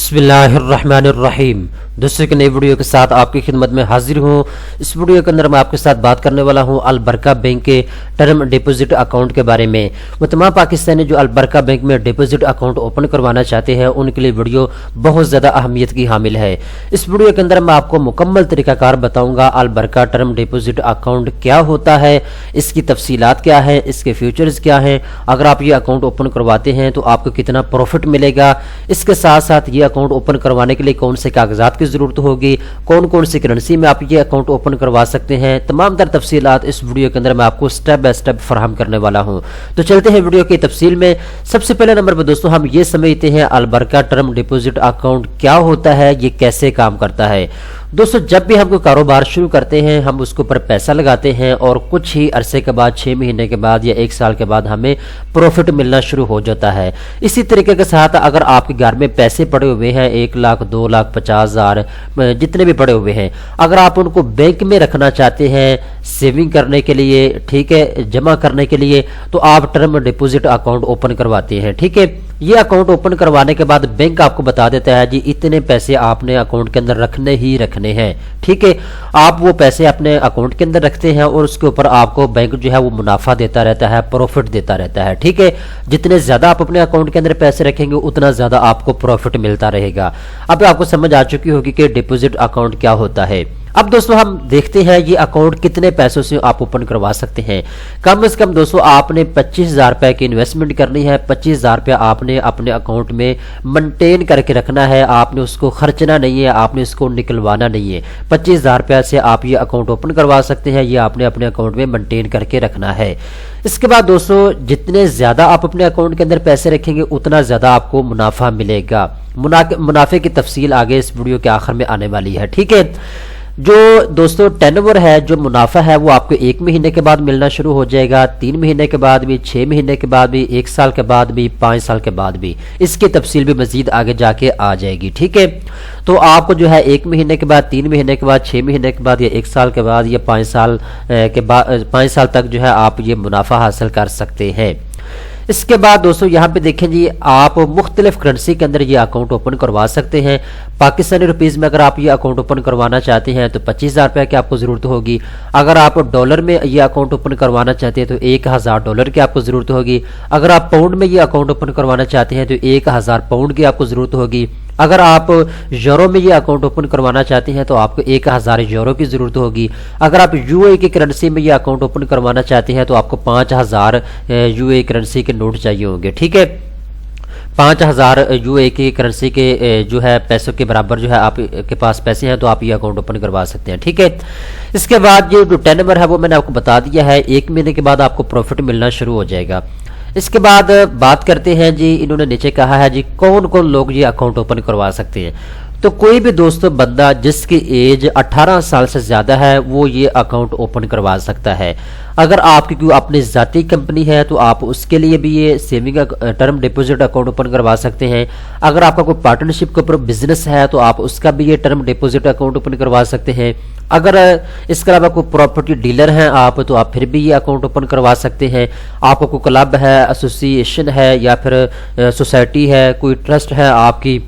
बिस्मिल्लाहिर्रहमानिर्रहीम। दोस्तों एक नई वीडियो के साथ आपकी खिदमत में हाजिर हूँ। इस वीडियो के अंदर मैं आपके साथ बात करने वाला हूँ अलबरका बैंक के टर्म डिपॉजिट अकाउंट के बारे में। वो तमाम पाकिस्तानी जो अलबरका बैंक में डिपॉजिट अकाउंट ओपन करवाना चाहते हैं उनके लिए वीडियो बहुत ज़्यादा अहमियत की हामिल है। इस वीडियो के अंदर मैं आपको मुकम्मल तरीकाकार बताऊँगा अलबरका टर्म डिपॉजिट अकाउंट क्या होता है, इसकी तफसीलात क्या है, इसके फ्यूचर्स क्या हैं, अगर आप ये अकाउंट ओपन करवाते हैं तो आपको कितना प्रॉफिट मिलेगा, इसके साथ साथ ये अकाउंट ओपन करवाने के लिए कौन से कागजात की जरूरत होगी, कौन कौन सी करेंसी में आप ये अकाउंट ओपन करवा सकते हैं, तमाम तर तफसीलात इस वीडियो के अंदर मैं आपको स्टेप बाय स्टेप फराहम करने वाला हूं। तो चलते हैं वीडियो की तफसील में। सबसे पहले नंबर पर दोस्तों हम ये समझते हैं अलबरका टर्म डिपॉजिट अकाउंट क्या होता है, ये कैसे काम करता है। दोस्तों जब भी हम कोई कारोबार शुरू करते हैं हम उसके ऊपर पैसा लगाते हैं और कुछ ही अरसे के बाद 6 महीने के बाद या 1 साल के बाद हमें प्रॉफिट मिलना शुरू हो जाता है। इसी तरीके के साथ अगर आपके घर में पैसे पड़े हुए हैं 1 लाख 2 लाख 50,000 जितने भी पड़े हुए हैं, अगर आप उनको बैंक में रखना चाहते हैं सेविंग करने के लिए, ठीक है, जमा करने के लिए, तो आप टर्म डिपॉजिट अकाउंट ओपन करवाते हैं। ठीक है, ये अकाउंट ओपन करवाने के बाद बैंक आपको बता देता है जी इतने पैसे आपने अकाउंट के अंदर रखने ही रखने हैं। ठीक है, आप वो पैसे अपने अकाउंट के अंदर रखते हैं और उसके ऊपर आपको बैंक जो है वो मुनाफा देता रहता है, प्रॉफिट देता रहता है। ठीक है, जितने ज्यादा आप अपने अकाउंट के अंदर पैसे रखेंगे उतना ज्यादा आपको प्रॉफिट मिलता रहेगा। अब आपको समझ आ चुकी होगी कि डिपॉजिट अकाउंट क्या होता है। अब दोस्तों हम देखते हैं ये अकाउंट कितने पैसों से आप ओपन करवा सकते हैं। कम से कम दोस्तों आपने 25,000 रुपए की इन्वेस्टमेंट करनी है। 25,000 रुपया आपने अपने अकाउंट में मेंटेन करके रखना है, आपने उसको खर्चना नहीं है, आपने उसको निकलवाना नहीं है। 25,000 रुपया से आप ये अकाउंट ओपन करवा सकते हैं, ये आपने अपने अकाउंट में मेंटेन करके रखना है। इसके बाद दोस्तों जितने ज्यादा आप अपने अकाउंट के अंदर पैसे रखेंगे उतना ज्यादा आपको मुनाफा मिलेगा। मुनाफे की तफसील आगे इस वीडियो के आखिर में आने वाली है। ठीक है, जो दोस्तों टर्नओवर है, जो मुनाफा है वो आपको 1 महीने के बाद मिलना शुरू हो जाएगा, 3 महीने के बाद भी, 6 महीने के बाद भी, 1 साल के बाद भी, 5 साल के बाद भी। इसकी तफसील भी मजीद आगे जाके आ जाएगी। ठीक है, तो आपको जो है 1 महीने के बाद, 3 महीने के बाद, 6 महीने के बाद या 1 साल के बाद या 5 साल के बाद, 5 साल तक जो है आप ये मुनाफा हासिल कर सकते हैं। इसके बाद दोस्तों यहाँ पे देखें जी आप मुख्तलिफ करेंसी के अंदर ये अकाउंट ओपन करवा सकते हैं। पाकिस्तानी रुपीज़ में अगर आप ये अकाउंट ओपन करवाना चाहते हैं तो 25,000 रुपये की आपको ज़रूरत होगी। अगर आप डॉलर में ये अकाउंट ओपन करवाना चाहते हैं तो 1,000 डॉलर की आपको ज़रूरत होगी। अगर आप पाउंड में ये अकाउंट ओपन करवाना चाहते हैं तो 1,000 पाउंड की आपको ज़रूरत होगी। अगर आप यूरो में ये अकाउंट ओपन करवाना चाहते हैं तो आपको 1,000 यूरो की ज़रूरत होगी। अगर आप यूएई की करेंसी में ये अकाउंट ओपन करवाना चाहते हैं तो आपको 5,000 यूएई करेंसी के नोट चाहिए होंगे। ठीक है, 5,000 यूएई की करेंसी के जो है पैसों के बराबर जो है आपके पास पैसे हैं तो आप ये अकाउंट ओपन करवा सकते हैं। ठीक है, इसके बाद ये जो टर्नओवर है वो मैंने आपको बता दिया है, 1 महीने के बाद आपको प्रॉफिट मिलना शुरू हो जाएगा। इसके बाद बात करते हैं जी, इन्होंने नीचे कहा है जी कौन कौन लोग ये अकाउंट ओपन करवा सकते हैं। तो कोई भी दोस्तों बंदा जिसकी एज 18 साल से ज्यादा है वो ये अकाउंट ओपन करवा सकता है। अगर आपकी कोई अपनी जाती कंपनी है तो आप उसके लिए भी ये saving term deposit account open करवा सकते हैं। अगर आपका कोई पार्टनरशिप के ऊपर बिजनेस है तो आप उसका भी ये टर्म डिपॉजिट अकाउंट ओपन करवा सकते हैं। अगर इसके अलावा कोई प्रॉपर्टी डीलर हैं आप तो आप फिर भी ये अकाउंट ओपन करवा सकते हैं। आपका कोई क्लब है, एसोसिएशन है या फिर सोसाइटी है, कोई ट्रस्ट है आपकी,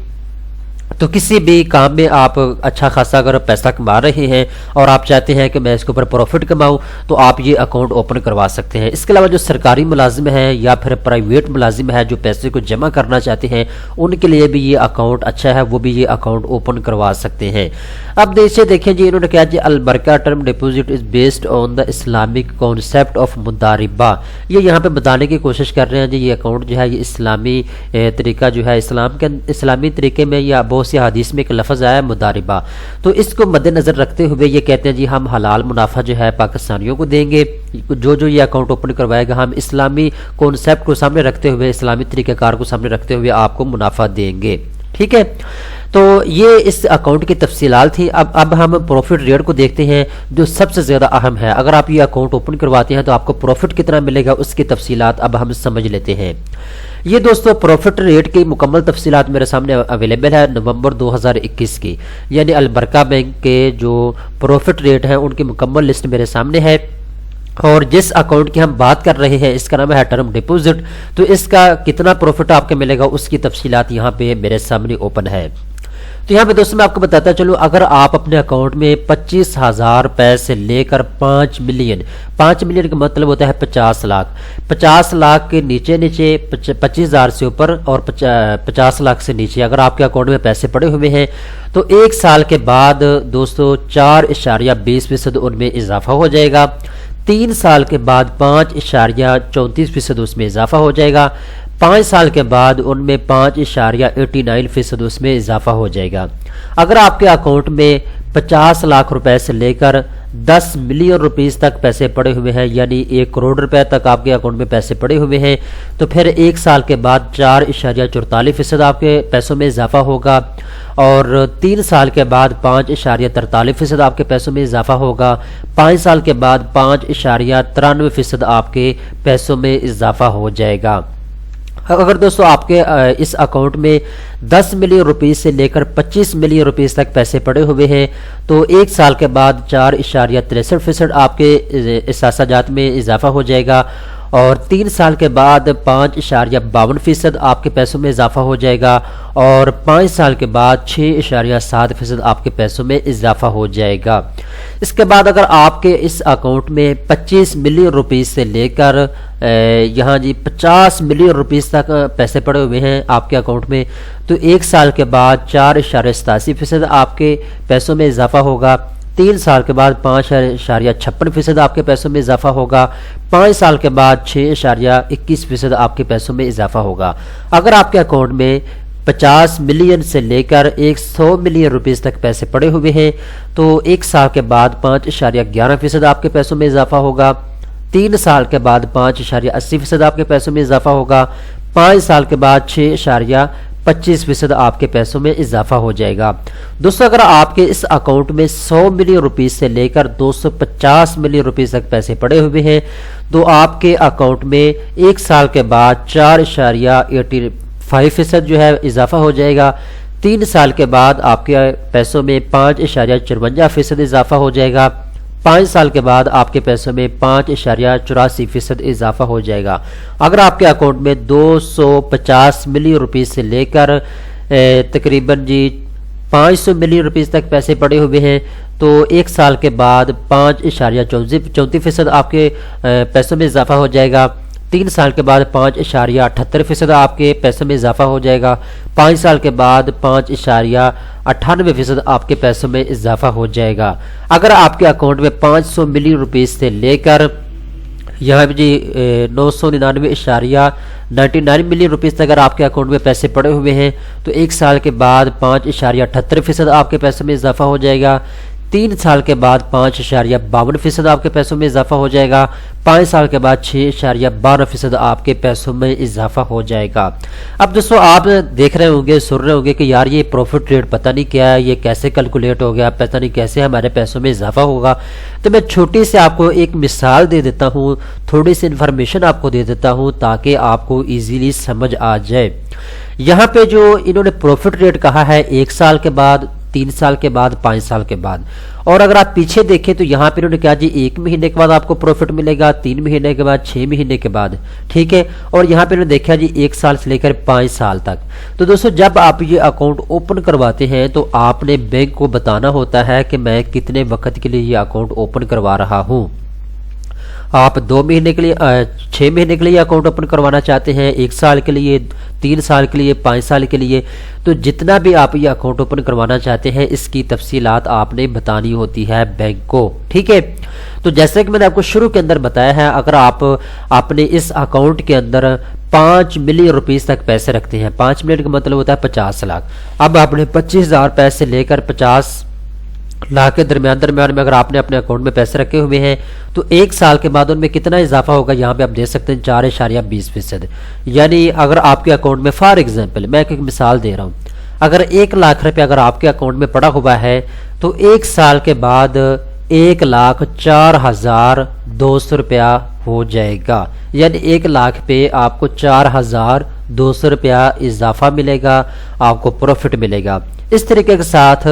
तो किसी भी काम में आप अच्छा खासा अगर पैसा कमा रहे हैं और आप चाहते हैं कि मैं इसके ऊपर प्रॉफिट कमाऊं तो आप ये अकाउंट ओपन करवा सकते हैं। इसके अलावा जो सरकारी मुलाजिम है या फिर प्राइवेट मुलाजिम है जो पैसे को जमा करना चाहते हैं उनके लिए भी ये अकाउंट अच्छा है, वो भी ये अकाउंट ओपन करवा सकते हैं। अब देखिए देखें जी इन्होंने कहा जी अलबरका term deposit is based on the Islamic concept of मुदारिबा। ये यहाँ पे बताने की कोशिश कर रहे हैं जी ये अकाउंट जो है ये इस्लामी तरीका जो है इस्लामी तरीके में या बहुत सी हदीस में एक लफ्ज़ आया है मुदारिबा, तो इसको मद्देनजर रखते हुए ये कहते हैं जी हम हलाल मुनाफा जो है पाकिस्तानियों को देंगे। जो ये अकाउंट ओपन करवाएगा हम इस्लामी कॉन्सेप्ट को सामने रखते हुए, इस्लामी तरीक़ाकार को सामने रखते हुए आपको मुनाफा देंगे। ठीक है, तो ये इस अकाउंट की तफसीलात थी। अब हम प्रॉफिट रेट को देखते हैं जो सबसे ज़्यादा अहम है। अगर आप ये अकाउंट ओपन करवाते हैं तो आपको प्रॉफिट कितना मिलेगा उसकी तफसीलात अब हम समझ लेते हैं। ये दोस्तों प्रॉफिट रेट की मुकम्मल तफसीलात मेरे सामने अवेलेबल है नवंबर 2021 की, यानी अलबरका बैंक के जो प्रॉफिट रेट हैं उनकी मुकम्मल लिस्ट मेरे सामने है। اور جس اکاؤنٹ کی ہم بات کر رہے ہیں اس کا نام ہے ٹرم ڈپوزٹ، تو اس کا کتنا پروفٹ آپ کو ملے گا اس کی تفصیلات یہاں پہ میرے سامنے اوپن ہے۔ تو یہاں پہ دوستوں میں آپ کو بتاتا چلوں، اگر آپ اپنے اکاؤنٹ میں 25,000 روپے سے لے کر 5 ملین کا مطلب ہوتا ہے 50 لاکھ کے نیچے 25,000 سے اوپر اور 50 لاکھ سے نیچے اگر آپ کے اکاؤنٹ میں پیسے پڑے ہوئے ہیں تو ایک سال کے بعد دوستو 4.20% ان میں اضافہ ہو جائے گا، 3 سال کے بعد 5.34% اس میں اضافہ ہو جائے گا، 5 سال کے بعد ان میں 5.89% اس میں اضافہ ہو جائے گا۔ اگر آپ کے اکاؤنٹ میں 50 لاکھ روپے سے لے کر 10 ملین روپیز تک پیسے پڑے ہوئے ہیں، یعنی 1 کروڑ روپے تک آپ کے اکاؤنٹ میں پیسے پڑے ہوئے ہیں، تو پھر ایک سال کے بعد 4.44% آپ کے پیسوں میں اضافہ ہوگا، اور 3 سال کے بعد 5.43% آپ کے پیسوں میں اضافہ ہوگا، 5 سال کے بعد 5.93% آپ کے پیسوں میں اضافہ ہو جائے گا۔ اگر دوستو آپ کے اس اکاؤنٹ میں 10 ملین روپیز سے لے کر 25 ملین روپیز تک پیسے پڑے ہوئے ہیں تو ایک سال کے بعد 4.63% آپ کے احساسات میں اضافہ ہو جائے گا، اور 3 سال کے بعد 5.52% آپ کے پیسوں میں اضافہ ہو جائے گا، اور 5 سال کے بعد 6.7% آپ کے پیسوں میں اضافہ ہو جائے گا۔ اس کے بعد اگر آپ کے اس اکاؤنٹ میں 25 ملین روپیز سے لے کر یہاں 50 ملین روپیز تک پیسے پڑے ہوئے ہیں آپ کے اکاؤنٹ میں تو ایک سال کے بعد 4.87% آپ کے پیسوں میں اضافہ ہوگا، 3 سال کے بعد 5.56% آپ کے پیسوں میں اضافہ ہوگا، 5 سال کے بعد 6.21% آپ کے پیسوں میں اضافہ ہوگا۔ اگر آپ کے اکاؤنٹ میں 50 ملین سے لے کر 100 ملین روپیز تک پیسے پڑے ہوئے ہیں تو ایک سال کے بعد 5.11% آپ کے پیسوں میں اضافہ ہوگا، 3 سال کے بعد 5.80% آپ کے پیسوں میں اضافہ ہوگا، 5 سال کے بعد 6.25% آپ کے پیسوں میں اضافہ ہو جائے گا۔ دوستو اگر آپ کے اس اکاؤنٹ میں 100 ملین روپیز سے لے کر 250 ملین روپیز تک پیسے پڑے ہوئے ہیں تو آپ کے اکاؤنٹ میں ایک سال کے بعد 4.85% جو ہے اضافہ ہو جائے گا، 3 سال کے بعد آپ کے پیسوں میں 5.54% اضافہ ہو جائے گا، 5 سال کے بعد آپ کے پیسوں میں 5.84% اضافہ ہو جائے گا۔ اگر آپ کے اکاؤنٹ میں 250 ملین روپیز سے لے کر تقریباً 500 ملین روپیز تک پیسے پڑے ہوئے ہیں تو ایک سال کے بعد 5.34% آپ کے پیسوں میں اضافہ ہو جائے گا، 3 سال کے بعد 5.78% آپ کے پیسوں میں اضافہ ہو جائے گا، 5 سال کے بعد 5.98% آپ کے پیسوں میں اضافہ ہو جائے گا۔ اگر آپ کے اکاؤنٹ میں 500 ملین روپیز سے لے کر یہاں پہ 999.99 ملین روپیز تک اگر آپ کے اکاؤنٹ میں پیسے پڑے ہوئے ہیں تو ایک سال کے بعد 5.78% آپ کے پیسوں میں اضافہ ہو جائے گا، 3 سال کے بعد 5.52% آپ کے پیسوں میں اضافہ ہو جائے گا، 5 سال کے بعد 6.12% آپ کے پیسوں میں اضافہ ہو جائے گا۔ اب دوستو آپ دیکھ رہے ہوں گے سن رہے ہوں گے کہ یار یہ پروفٹ ریٹ پتہ نہیں کیا ہے، یہ کیسے کیلکولیٹ ہو گیا، پتہ نہیں کیسے ہمارے پیسوں میں اضافہ ہوگا۔ تو میں چھوٹی سے آپ کو ایک مثال دے دیتا ہوں، تھوڑی سی انفارمیشن آپ کو دے دیتا ہوں تاکہ آپ کو ایزیلی سمجھ آ جائے۔ یہاں پہ جو انہوں نے پروفٹ ریٹ کہا ہے 1 سال کے بعد، 3 سال کے بعد، 5 سال کے بعد، اور اگر آپ پیچھے دیکھیں تو یہاں پہ انہوں نے کہا 1 مہینے کے بعد آپ کو پروفٹ ملے گا، 3 مہینے کے بعد، 6 مہینے کے بعد، ٹھیک ہے، اور یہاں پہ انہوں نے دیکھا 1 سال سے لے کر 5 سال تک۔ تو دوستو جب آپ یہ اکاؤنٹ اوپن کرواتے ہیں تو آپ نے بینک کو بتانا ہوتا ہے کہ میں کتنے وقت کے لیے یہ اکاؤنٹ اوپن کروا رہا ہوں۔ آپ 2 مہینے کے لیے 6 مہینے کے لیے اکاؤنٹ اوپن کروانا چاہتے ہیں، 1 سال کے لیے، 3 سال کے لیے، 5 سال کے لیے، تو جتنا بھی آپ یہ اکاؤنٹ اوپن کروانا چاہتے ہیں اس کی تفصیلات آپ نے بتانی ہوتی ہے بینک کو، ٹھیک ہے۔ تو جیسے کہ میں نے آپ کو شروع کے اندر بتایا ہے اگر آپ اپنے اس اکاؤنٹ کے اندر 5 ملین روپیز تک پیسے رکھتے ہیں، 5 ملین کا مطلب ہوتا ہے 50 لاکھ، اب آپ نے 25,000 پیسے لے کر 50 لاکھ کے درمیان میں اگر آپ نے اپنے اکاؤنٹ میں پیسے رکھے ہوئے ہیں تو ایک سال کے بعد ان میں کتنا اضافہ ہوگا یہاں پہ آپ دیکھ سکتے ہیں 4.20%، یعنی اگر آپ کے اکاؤنٹ میں فار ایگزامپل میں ایک مثال دے رہا ہوں، اگر 1 لاکھ روپے اگر آپ کے اکاؤنٹ میں پڑا ہوا ہے تو ایک سال کے بعد 1,04,200 روپیہ ہو جائے گا، یعنی 1 لاکھ پہ آپ کو 4,200 200 रुपया इजाफा मिलेगा, आपको प्रॉफिट मिलेगा। इस तरीके के साथ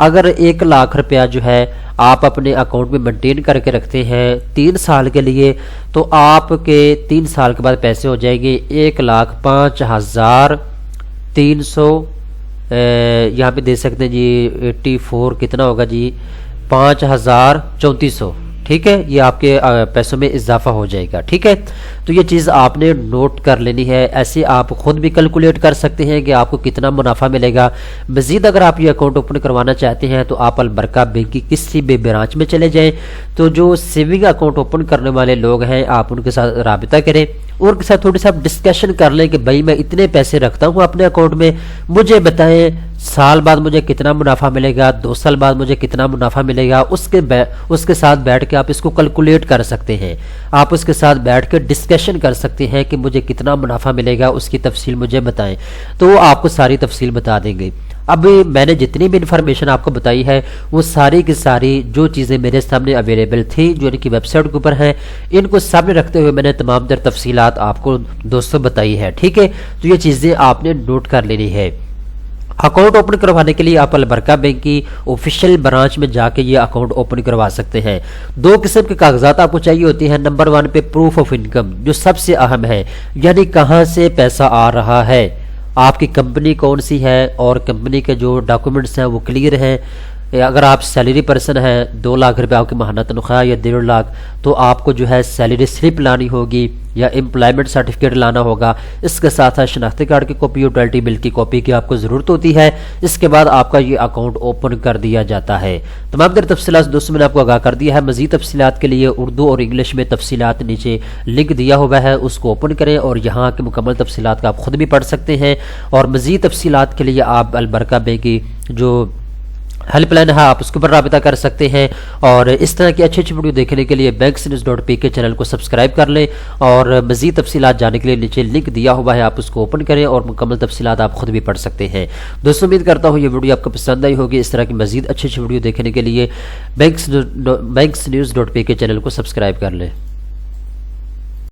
अगर 1 लाख रुपया जो है आप अपने अकाउंट में मेंटेन करके रखते हैं 3 साल के लिए, तो आपके 3 साल के बाद पैसे हो जाएंगे 1,05,300, यहाँ पे दे सकते हैं जी 84 कितना होगा जी 5,3400, ठीक है, ये आपके पैसों में इजाफा हो जाएगा। ठीक है, तो ये चीज़ आपने नोट कर लेनी है। ऐसे आप खुद भी कैलकुलेट कर सकते हैं कि आपको कितना मुनाफा मिलेगा। मजीद अगर आप ये अकाउंट ओपन करवाना चाहते हैं तो आप अलबरका बैंक की किसी भी ब्रांच में चले जाएं, तो जो सेविंग अकाउंट ओपन करने वाले लोग हैं आप उनके साथ राबिता करें, उनके साथ थोड़ी सा डिस्कशन कर लें कि भाई मैं इतने पैसे रखता हूँ अपने अकाउंट में, मुझे बताएं साल बाद मुझे कितना मुनाफा मिलेगा, 2 साल बाद मुझे कितना मुनाफा मिलेगा। उसके साथ बैठ के आप इसको कैलकुलेट कर सकते हैं, आप उसके साथ बैठ के डिस्कशन कर सकते हैं कि मुझे कितना मुनाफा मिलेगा, उसकी तफसील मुझे बताएं, तो वो आपको सारी तफसील बता देंगे। अब मैंने जितनी भी इन्फॉर्मेशन आपको बताई है वो सारी की सारी जो चीज़ें मेरे सामने अवेलेबल थी, जो इनकी वेबसाइट के ऊपर हैं, इनको सामने रखते हुए मैंने तमाम तर तफसीलात आपको दोस्तों बताई है। ठीक है, तो ये चीज़ें आपने नोट कर लेनी है। अकाउंट ओपन करवाने के लिए आप अलबरका बैंक की ऑफिशियल ब्रांच में जाके ये अकाउंट ओपन करवा सकते हैं। 2 किस्म के कागजात आपको चाहिए होती हैं। नंबर 1 पे प्रूफ ऑफ इनकम, जो सबसे अहम है, यानी कहाँ से पैसा आ रहा है, आपकी कंपनी कौन सी है और कंपनी के जो डॉक्यूमेंट्स हैं वो क्लियर हैं। अगर आप सैलरी पर्सन हैं, 2 लाख रुपए आपकी माहाना तनख्वाह या 1.5 लाख, तो आपको जो है सैलरी स्लिप लानी होगी या एम्प्लॉयमेंट सर्टिफिकेट लाना होगा। इसके साथ साथ शनाख्ती कार्ड की कॉपी, यूटिलिटी बिल की कॉपी की आपको ज़रूरत होती है। इसके बाद आपका ये अकाउंट ओपन कर दिया जाता है। तमाम तर तफसीलात दोस्तों मैंने आपको आगाह कर दिया है। मज़ीद तफसीलात के लिए उर्दू और इंग्लिश में तफसीलात नीचे लिंक दिया हुआ है, उसको ओपन करें और यहाँ के मुकम्मल तफसीलात का आप खुद भी पढ़ सकते हैं। और मज़ीद तफसीलात के लिए आप अलबरका बैंक की जो हेल्पलाइन है आप उसके ऊपर राबिता कर सकते हैं। और इस तरह की अच्छी अच्छी वीडियो देखने के लिए banksnews.pk चैनल को सब्सक्राइब कर लें और मज़ीद तफसीलात जानने के लिए नीचे लिंक दिया हुआ है, आप उसको ओपन करें और मुकम्मल तफसीलात आप खुद भी पढ़ सकते हैं। दोस्तों उम्मीद करता हूँ ये वीडियो आपको पसंद आई होगी। इस तरह की मज़ीद अच्छी अच्छी वीडियो देखने के लिए banksnews.pk चैनल को सब्सक्राइब कर लें।